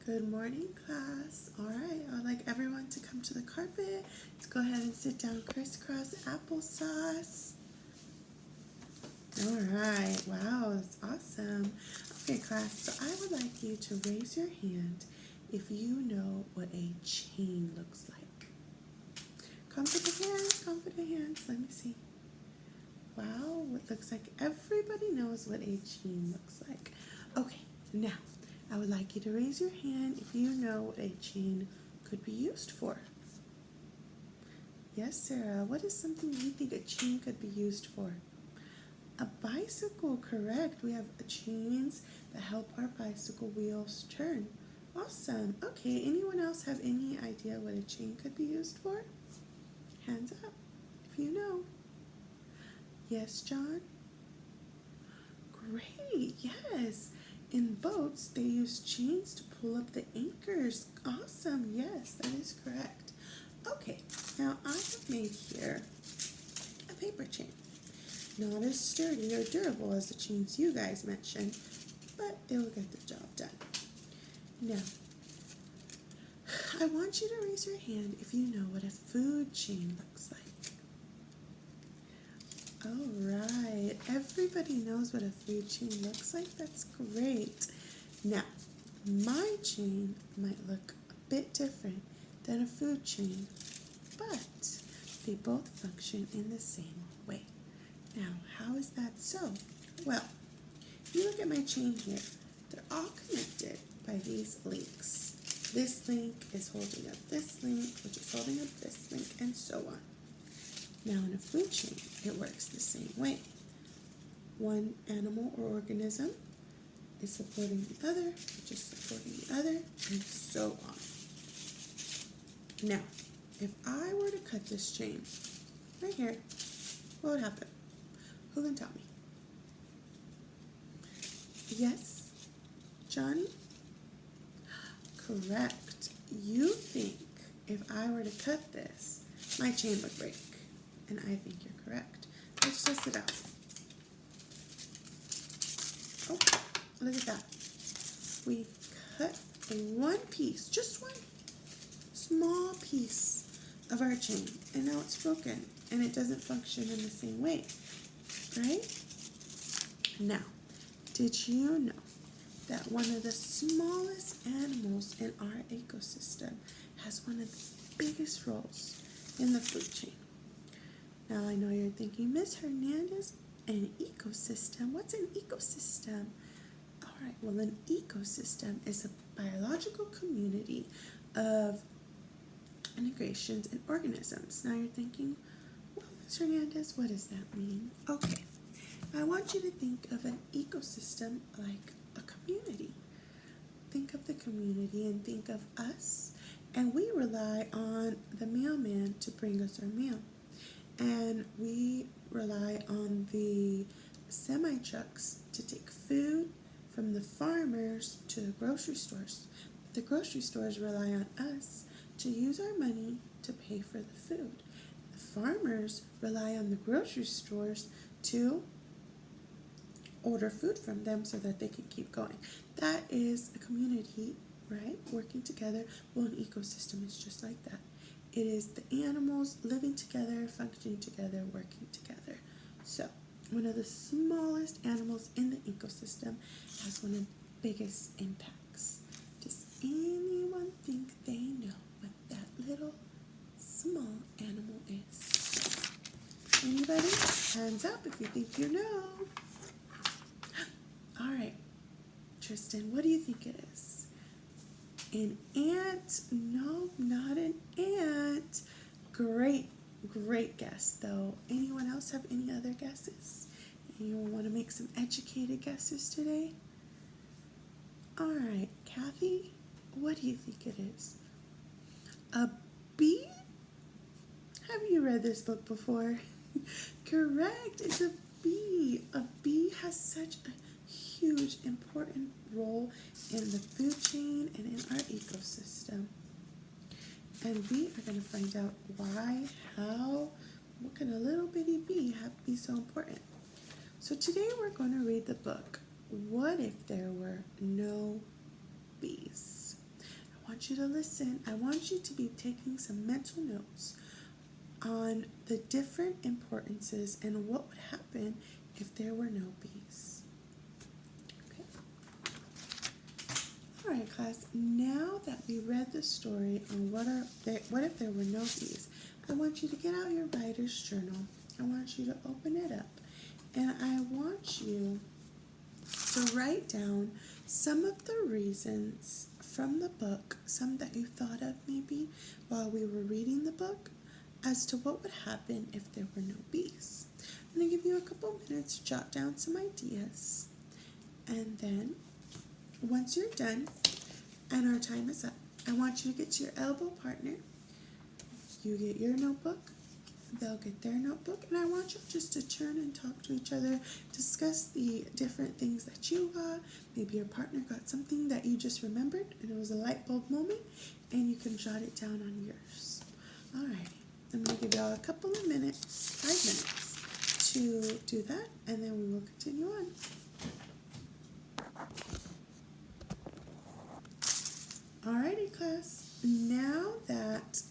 Good morning, class. All right, I'd like everyone to come to the carpet. Let's go ahead and sit down crisscross applesauce. All right, wow, that's awesome. Okay, class, so I would like you to raise your hand if you know what a chain looks like. Confident hands, let me see. Wow, it looks like everybody knows what a chain looks like. Okay, now I would like you to raise your hand if you know what a chain could be used for. Yes, Sarah, what is something you think a chain could be used for? A bicycle, correct. We have chains that help our bicycle wheels turn. Awesome. Okay, anyone else have any idea what a chain could be used for? Hands up if you know. Yes, John? Great, yes. In boats, they use chains to pull up the anchors. Awesome, yes, that is correct. Okay, now I have made here a paper chain. Not as sturdy or durable as the chains you guys mentioned, but it will get the job done. Now, I want you to raise your hand if you know what a food chain looks like. All right, everybody knows what a food chain looks like. That's great. Now, my chain might look a bit different than a food chain, but they both function in the same way. Now, how is that so? Well, if you look at my chain here, they're all connected by these links. This link is holding up this link, which is holding up this link, and so on. Now, in a food chain, it works the same way. One animal or organism is supporting the other, which is supporting the other, and so on. Now, if I were to cut this chain right here, what would happen? Who can tell me? Yes, Johnny? Correct. You think if I were to cut this, my chain would break. And I think you're correct. Let's test it out. Oh, look at that. We cut one piece, just one small piece of our chain, and now it's broken, and it doesn't function in the same way, right? Now, did you know that one of the smallest animals in our ecosystem has one of the biggest roles in the food chain? Now I know you're thinking, Miss Hernandez, an ecosystem? What's an ecosystem? All right, well, an ecosystem is a biological community of integrations and organisms. Now you're thinking, well, Miss Hernandez, what does that mean? Okay, I want you to think of an ecosystem like a community. Think of the community and think of us, and we rely on the mailman to bring us our mail. And we rely on the semi-trucks to take food from the farmers to the grocery stores. The grocery stores rely on us to use our money to pay for the food. The farmers rely on the grocery stores to order food from them so that they can keep going. That is a community, right? Working together. Well, an ecosystem is just like that. It is the animals living together, functioning together, working together. So, one of the smallest animals in the ecosystem has one of the biggest impacts. Does anyone think they know what that little small animal is? Anybody? Hands up if you think you know. All right, Tristan, what do you think it is? An ant? No, not an ant. Great guess, though. Anyone else have any other guesses? Anyone want to make some educated guesses today? All right, Kathy, what do you think it is? A bee? Have you read this book before? Correct, it's a bee. A bee has such a huge, important role in the food chain and in our ecosystem. And we are going to find out why, how, what can a little bitty bee be so important? So today we're going to read the book, What If There Were No Bees? want you to listen. I want you to be taking some mental notes on the different importances and what would happen if there were no bees. Okay. All right, class. Now that we read the story on what if there were no bees, I want you to get out your writer's journal. I want you to open it up, and I want you to write down some of the reasons from the book, some that you thought of maybe while we were reading the book, as to what would happen if there were no bees. I'm going to give you a couple minutes to jot down some ideas. And then, once you're done and our time is up, I want you to get to your elbow partner. You get your notebook, they'll get their notebook, and I want you just to turn and talk to each other, discuss the different things that you got. Maybe your partner got something that you just remembered and it was a light bulb moment, and you can jot it down on yours. Alrighty. I'm going to give y'all a couple of minutes, 5 minutes, to do that, and then we will continue on. Alrighty, class. Now that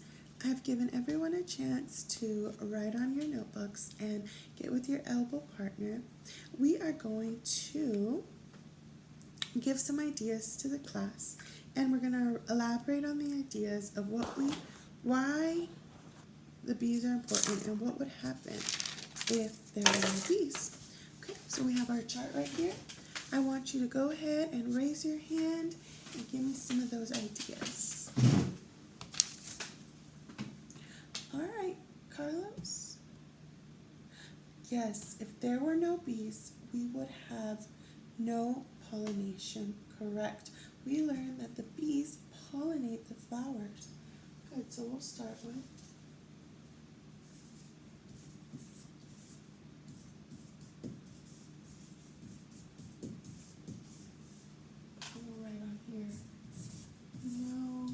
I've given everyone a chance to write on your notebooks and get with your elbow partner, we are going to give some ideas to the class, and we're going to elaborate on the ideas of why the bees are important and what would happen if there were no bees. Okay, so we have our chart right here. I want you to go ahead and raise your hand and give me some of those ideas. All right, Carlos. Yes, if there were no bees, we would have no pollination. Correct. We learned that the bees pollinate the flowers. Good, so we'll start with no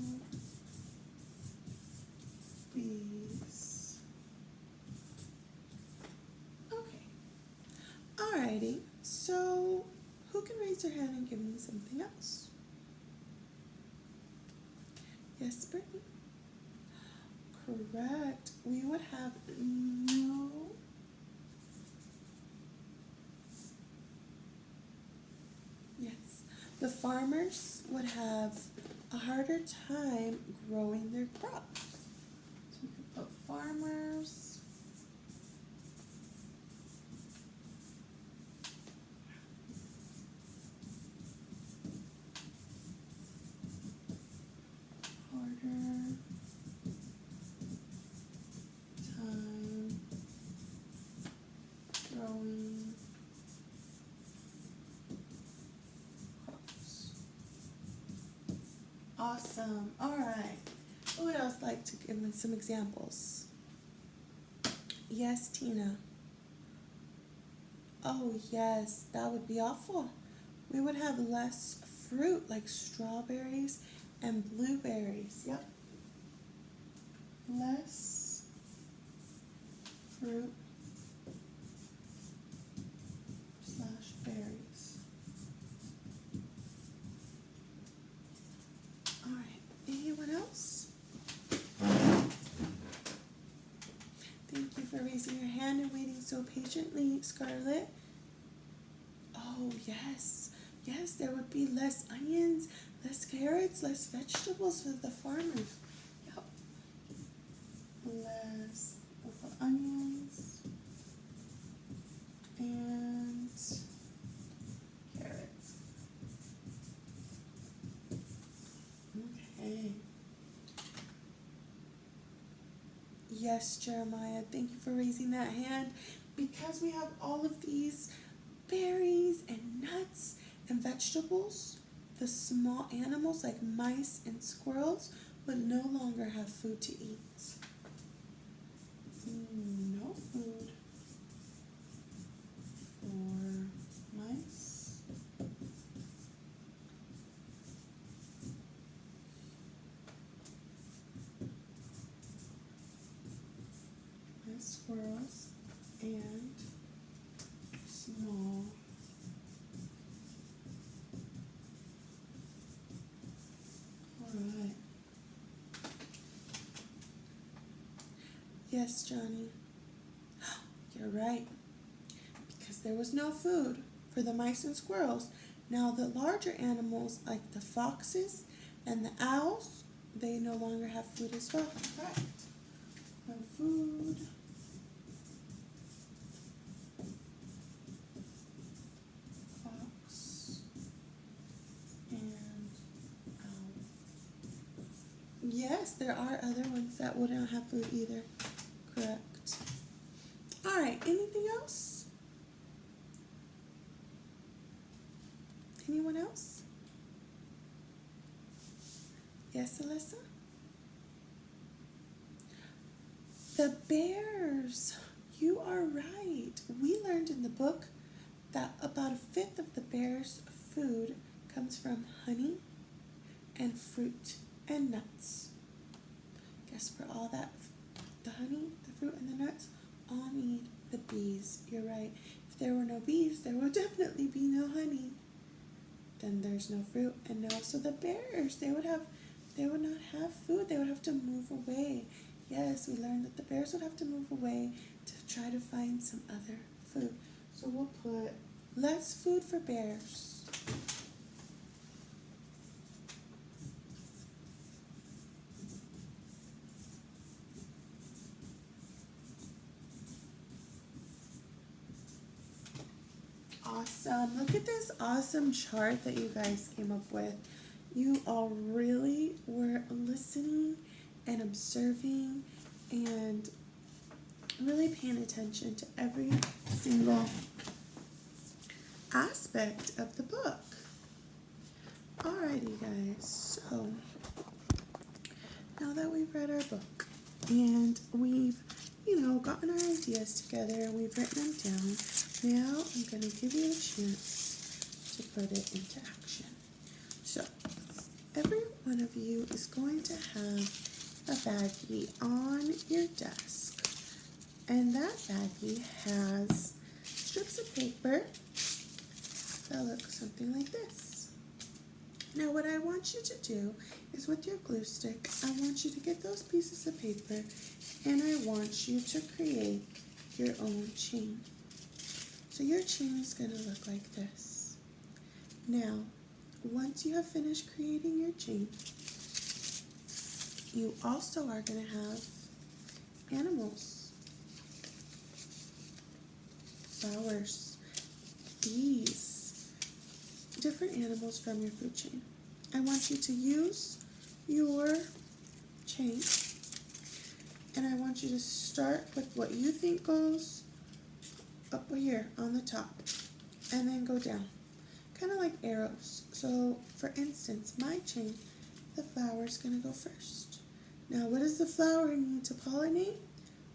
bees. Okay. Alrighty. So who can raise their hand and give me something else? Yes, Brittany? Correct. We would have no the farmers would have a harder time growing their crops. So we could put farmers. Harder time growing crops. Awesome. All right. Who would else like to give me some examples? Yes, Tina. Oh, yes, that would be awful. We would have less fruit like strawberries and blueberries. Yep. Less fruit / berries. All right. Anyone else? Thank you for raising your hand and waiting so patiently, Scarlett. Oh, yes. Yes, there would be less onions, less carrots, less vegetables for the farmers. Yep. Less onions and carrots. Okay. Yes, Jeremiah, thank you for raising that hand. Because we have all of these berries and nuts and vegetables, the small animals like mice and squirrels would no longer have food to eat. No food for mice and squirrels and small All right. Yes, Johnny. You're right. Because there was no food for the mice and squirrels. Now the larger animals like the foxes and the owls, they no longer have food as well. Correct. No food. Fox and owl. Yes, there are other ones that wouldn't have food either. Correct. All right, anything else? Anyone else? Yes, Alyssa? The bears. You are right. We learned in the book that about a fifth of the bear's food comes from honey and fruit and nuts. Guess for all that, the honey, the fruit, and the nuts all need the bees. You're right. If there were no bees, there would definitely be no honey. Then there's no fruit and no. So the bears, they would not have food. They would have to move away. Yes, we learned that the bears would have to move away to try to find some other food. So we'll put less food for bears. Awesome. Look at this awesome chart that you guys came up with. You all really were listening and observing and really paying attention to every single aspect of the book. Alrighty guys, so now that we've read our book and we've, gotten our ideas together and we've written them down, now I'm going to give you a chance to put it into action. So, every one of you is going to have a baggie on your desk, and that baggie has strips of paper that look something like this. Now what I want you to do is with your glue stick, I want you to get those pieces of paper and I want you to create your own chain. So your chain is going to look like this. Now, once you have finished creating your chain, you also are going to have animals, flowers, bees, different animals from your food chain. I want you to use your chain and I want you to start with what you think goes up here on the top and then go down, kind of like arrows. So for instance, my chain, the flower is going to go first. Now what does the flower need to pollinate?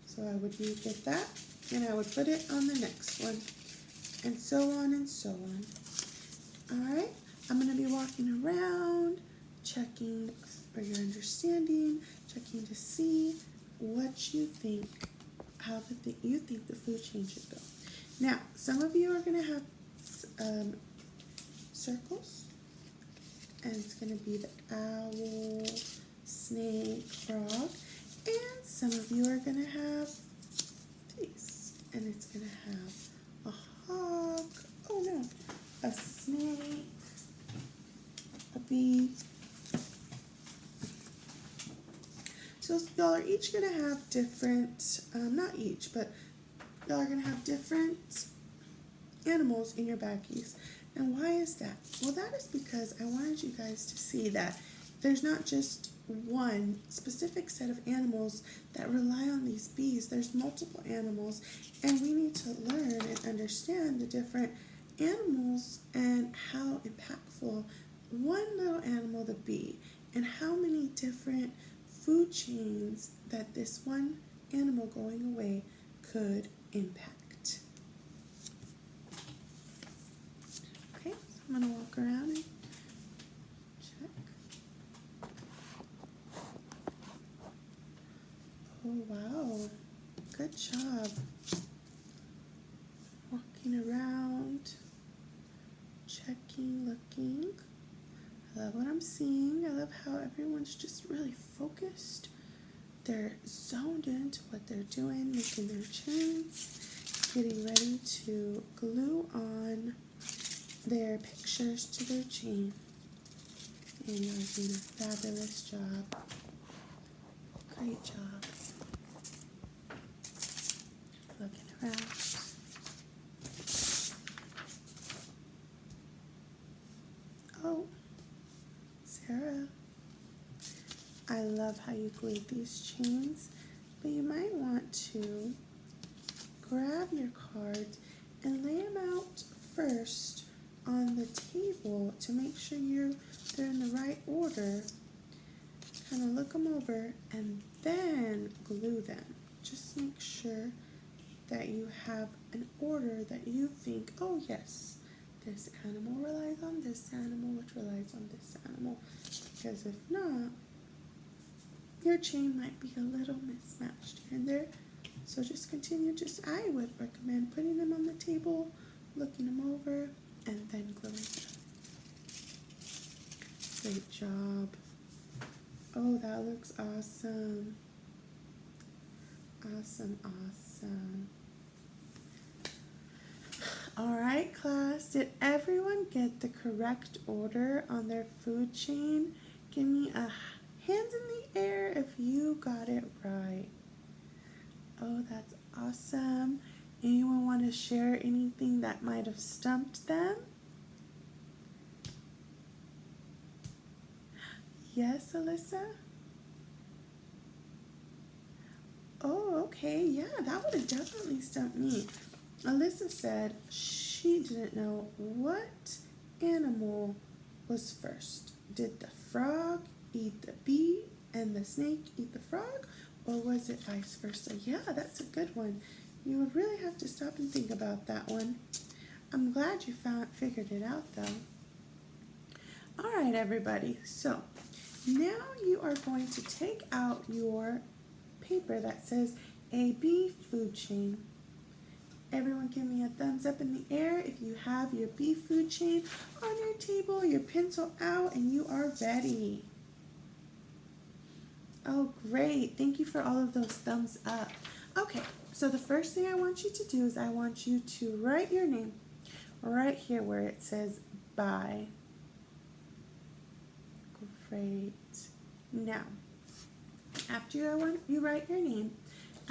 So I would get that and I would put it on the next one, and so on and so on. Alright, I'm going to be walking around, checking for your understanding, checking to see what you think, how you think the food chain should go. Now, some of you are going to have circles, and it's going to be the owl, snake, frog, and some of you are going to have these, and it's going to have a hawk, oh no, a snake, a bee. So y'all are each going to have different, not each, but y'all are going to have different animals in your baggies. And why is that? Well, that is because I wanted you guys to see that there's not just one specific set of animals that rely on these bees. There's multiple animals, and we need to learn and understand the different animals and how impactful one little animal, the bee, and how many different food chains that this one animal going away could impact. Okay, so I'm going to walk around and check. Oh, wow. Good job. Walking around, checking, looking. I love what I'm seeing. I love how everyone's just really focused. they're zoned into what they're doing, making their chains, getting ready to glue on their pictures to their chain. And you're doing a fabulous job. Great job. Looking around. Oh, Sarah, I love how you glued these chains, but you might want to grab your cards and lay them out first on the table to make sure they're in the right order. Kind of look them over and then glue them. Just make sure that you have an order that you think, oh yes, this animal relies on this animal, which relies on this animal. Because if not, your chain might be a little mismatched here and there. So just continue. I would recommend putting them on the table, looking them over, and then gluing them. Great job. Oh, that looks awesome. Awesome, awesome. All right, class, did everyone get the correct order on their food chain? Give me a hands in the air if you got it right. Oh, that's awesome. Anyone want to share anything that might have stumped them? Yes, Alyssa? Oh, okay, yeah, that would have definitely stumped me. Alyssa said she didn't know what animal was first. Did the frog eat the bee and the snake eat the frog, or was it vice versa? Yeah, that's a good one. You would really have to stop and think about that one. I'm glad you figured it out though. All right, everybody, so now you are going to take out your paper that says AB food chain. Everyone give me a thumbs up in the air if you have your bee food chain on your table, your pencil out, and you are ready. Oh, great. Thank you for all of those thumbs up. Okay, so the first thing I want you to do is I want you to write your name right here where it says bye. Great. Now, after you write your name,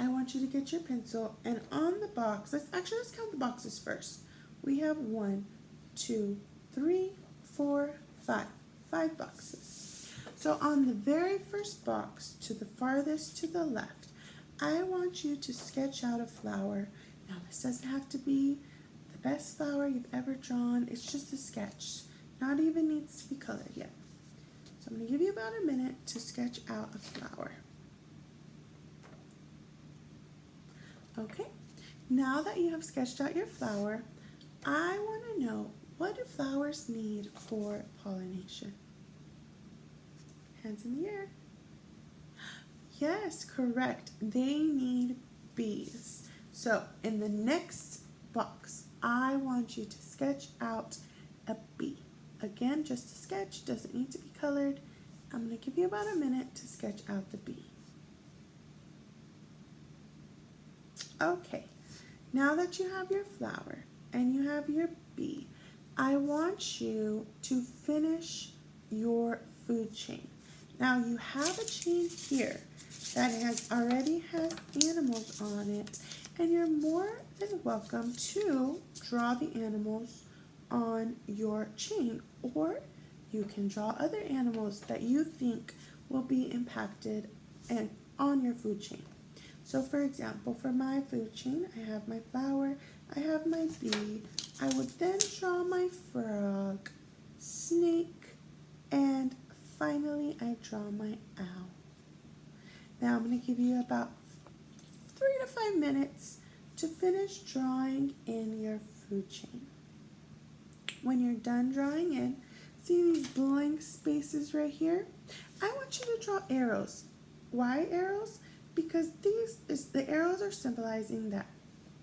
I want you to get your pencil and on the box, let's count the boxes first. We have 1, 2, 3, 4, 5. 5 boxes. So on the very first box, to the farthest to the left, I want you to sketch out a flower. Now this doesn't have to be the best flower you've ever drawn. It's just a sketch. Not even needs to be colored yet. So I'm going to give you about a minute to sketch out a flower. Okay, now that you have sketched out your flower, I want to know, what do flowers need for pollination? Hands in the air. Yes, correct. They need bees. So in the next box, I want you to sketch out a bee. Again, just a sketch, doesn't need to be colored. I'm going to give you about a minute to sketch out the bee. Okay, now that you have your flower and you have your bee, I want you to finish your food chain. Now you have a chain here that already has animals on it, and you're more than welcome to draw the animals on your chain, or you can draw other animals that you think will be impacted and on your food chain. So for example, for my food chain, I have my flower, I have my bee, I would then draw my frog, snake, and finally I draw my owl. Now I'm going to give you about 3 to 5 minutes to finish drawing in your food chain. When you're done drawing in, see these blank spaces right here? I want you to draw arrows. Why arrows? Because the arrows are symbolizing that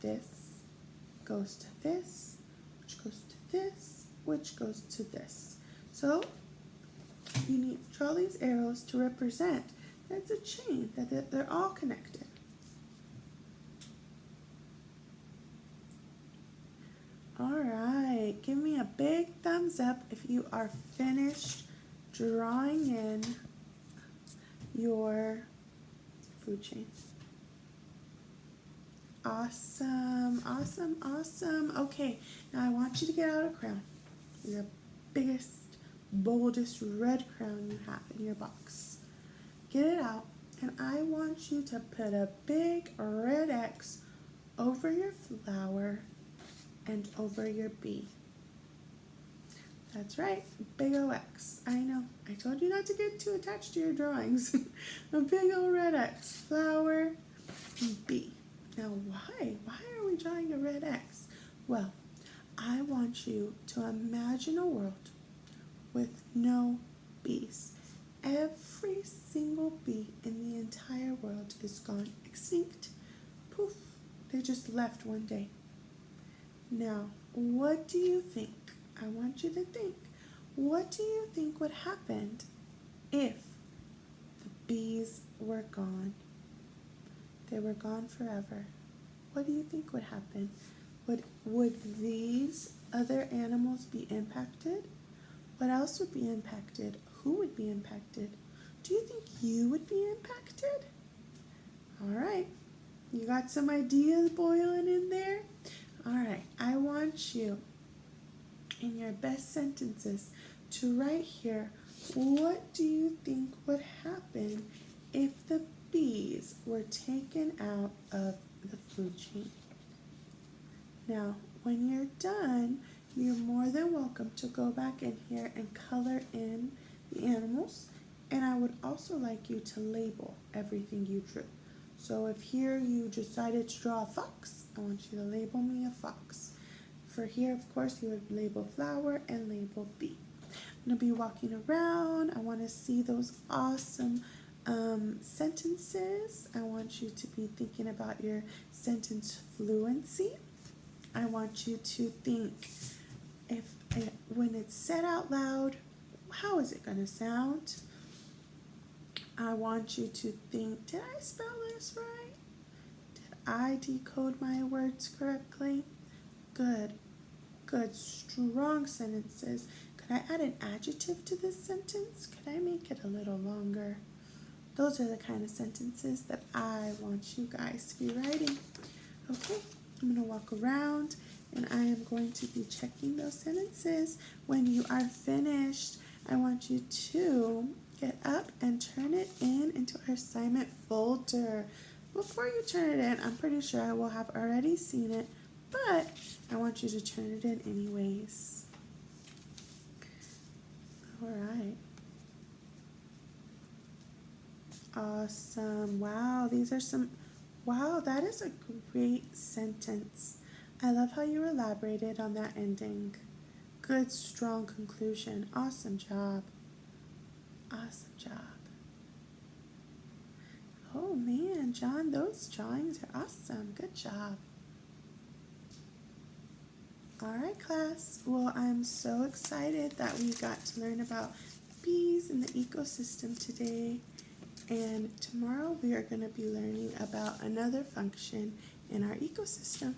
this goes to this, which goes to this, which goes to this. So you need to draw these arrows to represent That's a chain, that they're all connected. All right, give me a big thumbs up if you are finished drawing in your food chain. Awesome, awesome, awesome. Okay, now I want you to get out a crown. Your biggest, boldest red crown you have in your box. Get it out, and I want you to put a big red X over your flower and over your bee. That's right, big O X. I know, I told you not to get too attached to your drawings. A big old red X, flower, and bee. Now why? Why are we drawing a red X? Well, I want you to imagine a world with no bees. Every single bee in the entire world is gone extinct. Poof, they just left one day. Now, what do you think? I want you to think. What do you think would happen if the bees were gone? They were gone forever. What do you think would happen? Would these other animals be impacted? What else would be impacted? Who would be impacted? Do you think you would be impacted? All right. You got some ideas boiling in there? All right. I want you, in your best sentences, to write here, what do you think would happen if the bees were taken out of the food chain? Now, when you're done, you're more than welcome to go back in here and color in the animals. And I would also like you to label everything you drew. So if here you decided to draw a fox, I want you to label me a fox. For here, of course, you would label flower and label bee. I'm going to be walking around. I want to see those awesome sentences. I want you to be thinking about your sentence fluency. I want you to think, when it's said out loud, how is it going to sound? I want you to think, did I spell this right? Did I decode my words correctly? Good, good, strong sentences. Could I add an adjective to this sentence? Could I make it a little longer? Those are the kind of sentences that I want you guys to be writing. Okay, I'm going to walk around and I am going to be checking those sentences. When you are finished, I want you to get up and turn it into our assignment folder. Before you turn it in, I'm pretty sure I will have already seen it, but I want you to turn it in anyways. All right. Awesome. Wow, wow, that is a great sentence. I love how you elaborated on that ending. Good, strong conclusion. Awesome job. Awesome job. Oh man, John, those drawings are awesome. Good job. All right, class. Well, I'm so excited that we got to learn about bees and the ecosystem today. And tomorrow we are going to be learning about another function in our ecosystem.